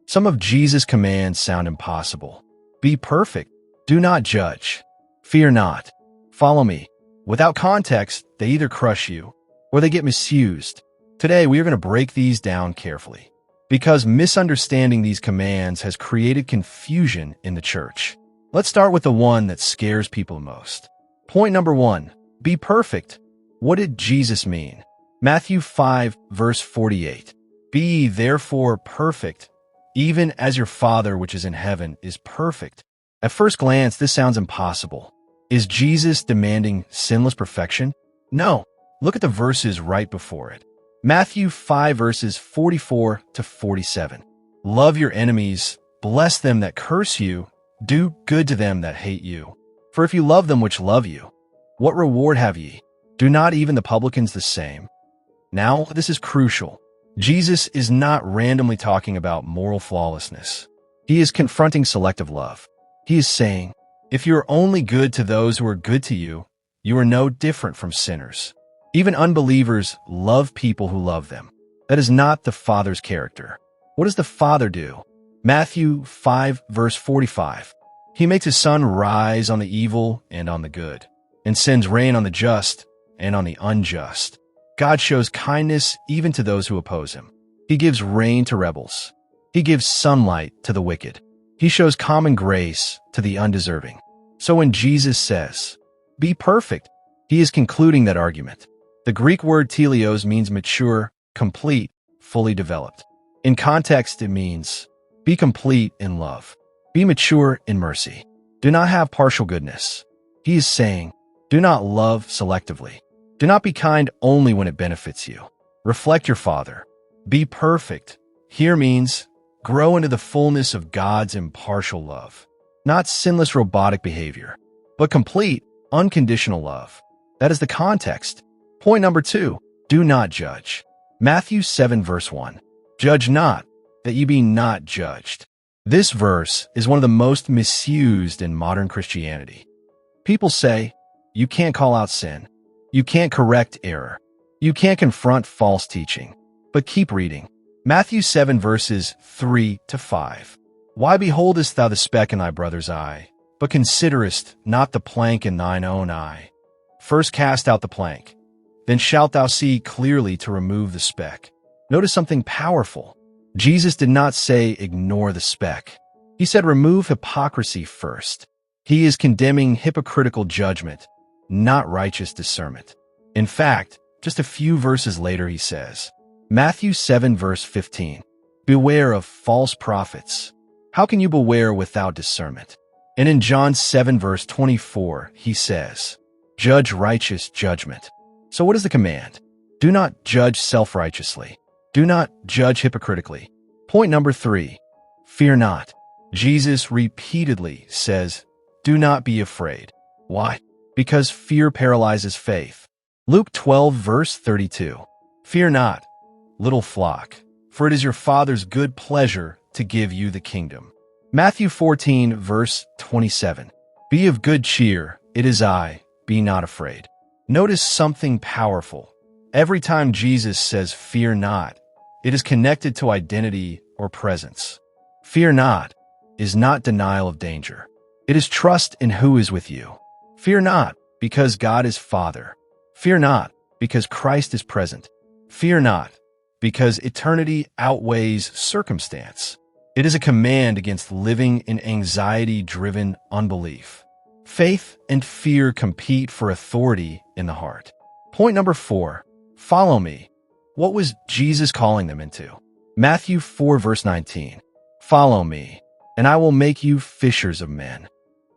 Some of Jesus' commands sound impossible. Be perfect. Do not judge. Fear not. Follow me. Without context, they either crush you or they get misused. Today, we are going to break these down carefully because misunderstanding these commands has created confusion in the church. Let's start with the one that scares people most. Point number 1, be perfect. What did Jesus mean? Matthew 5, verse 48. Be ye therefore perfect, even as your Father which is in heaven is perfect. At first glance, this sounds impossible. Is Jesus demanding sinless perfection? No. Look at the verses right before it. Matthew 5, verses 44 to 47. Love your enemies, bless them that curse you, do good to them that hate you. For if you love them which love you, what reward have ye? Do not even the publicans the same? Now, this is crucial. Jesus is not randomly talking about moral flawlessness. He is confronting selective love. He is saying, if you are only good to those who are good to you, you are no different from sinners. Even unbelievers love people who love them. That is not the Father's character. What does the Father do? Matthew 5, verse 45. He makes his sun rise on the evil and on the good, and sends rain on the just and on the unjust. God shows kindness even to those who oppose him. He gives rain to rebels. He gives sunlight to the wicked. He shows common grace to the undeserving. So when Jesus says, be perfect, he is concluding that argument. The Greek word teleos means mature, complete, fully developed. In context, it means be complete in love. Be mature in mercy. Do not have partial goodness. He is saying, do not love selectively. Do not be kind only when it benefits you. Reflect your Father. Be perfect. Here means grow into the fullness of God's impartial love. Not sinless robotic behavior, but complete, unconditional love. That is the context. Point number 2, do not judge. Matthew 7, verse 1. Judge not, that ye be not judged. This verse is one of the most misused in modern Christianity. People say, you can't call out sin. You can't correct error. You can't confront false teaching. But keep reading. Matthew 7, verses 3 to 5. Why beholdest thou the speck in thy brother's eye, but considerest not the plank in thine own eye? First cast out the plank, then shalt thou see clearly to remove the speck. Notice something powerful. Jesus did not say ignore the speck. He said remove hypocrisy first. He is condemning hypocritical judgment, not righteous discernment. In fact, just a few verses later he says, Matthew 7, verse 15, beware of false prophets. How can you beware without discernment? And in John 7, verse 24, he says, judge righteous judgment. So what is the command? Do not judge self-righteously. Do not judge hypocritically. Point number 3, fear not. Jesus repeatedly says, do not be afraid. Why? Because fear paralyzes faith. Luke 12, verse 32. Fear not, little flock, for it is your Father's good pleasure to give you the kingdom. Matthew 14, verse 27. Be of good cheer, it is I, be not afraid. Notice something powerful. Every time Jesus says fear not, it is connected to identity or presence. Fear not is not denial of danger. It is trust in who is with you. Fear not, because God is Father. Fear not, because Christ is present. Fear not, because eternity outweighs circumstance. It is a command against living in anxiety-driven unbelief. Faith and fear compete for authority in the heart. Point number 4, follow me. What was Jesus calling them into? Matthew 4, verse 19. Follow me, and I will make you fishers of men.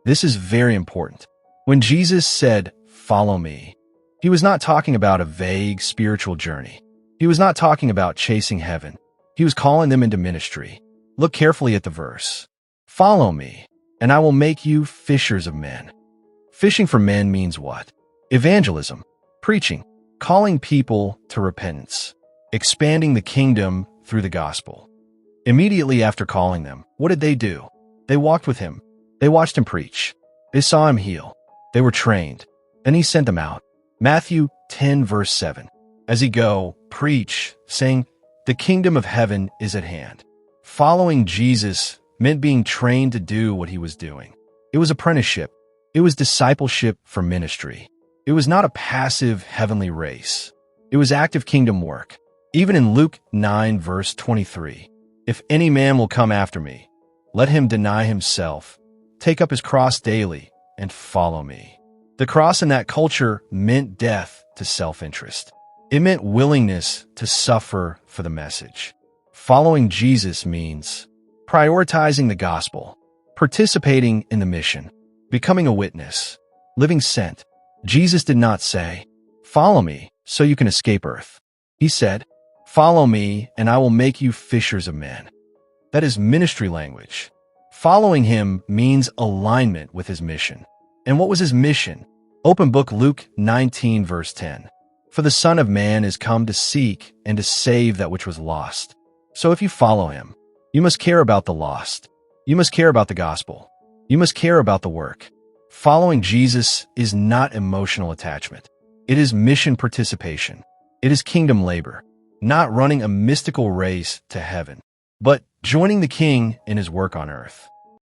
This is very important. When Jesus said, follow me, he was not talking about a vague spiritual journey. He was not talking about chasing heaven. He was calling them into ministry. Look carefully at the verse. Follow me, and I will make you fishers of men. Fishing for men means what? Evangelism, preaching, calling people to repentance, expanding the kingdom through the gospel. Immediately after calling them, what did they do? They walked with him. They watched him preach. They saw him heal. They were trained. Then he sent them out. Matthew 10, verse 7. As he go, preach, saying, the kingdom of heaven is at hand. Following Jesus meant being trained to do what he was doing. It was apprenticeship. It was discipleship for ministry. It was not a passive heavenly race. It was active kingdom work. Even in Luke 9, verse 23, "If any man will come after me, let him deny himself, take up his cross daily, and follow me." The cross in that culture meant death to self-interest. It meant willingness to suffer for the message. Following Jesus means prioritizing the gospel, participating in the mission, becoming a witness, living sent. Jesus did not say, "Follow me so you can escape earth." He said, "Follow me and I will make you fishers of men." That is ministry language. Following him means alignment with his mission. And what was his mission? Open book Luke 19, verse 10. "For the Son of Man is come to seek and to save that which was lost." So if you follow him, you must care about the lost. You must care about the gospel. You must care about the work. Following Jesus is not emotional attachment. It is mission participation. It is kingdom labor, not running a mystical race to heaven, but joining the King in his work on earth.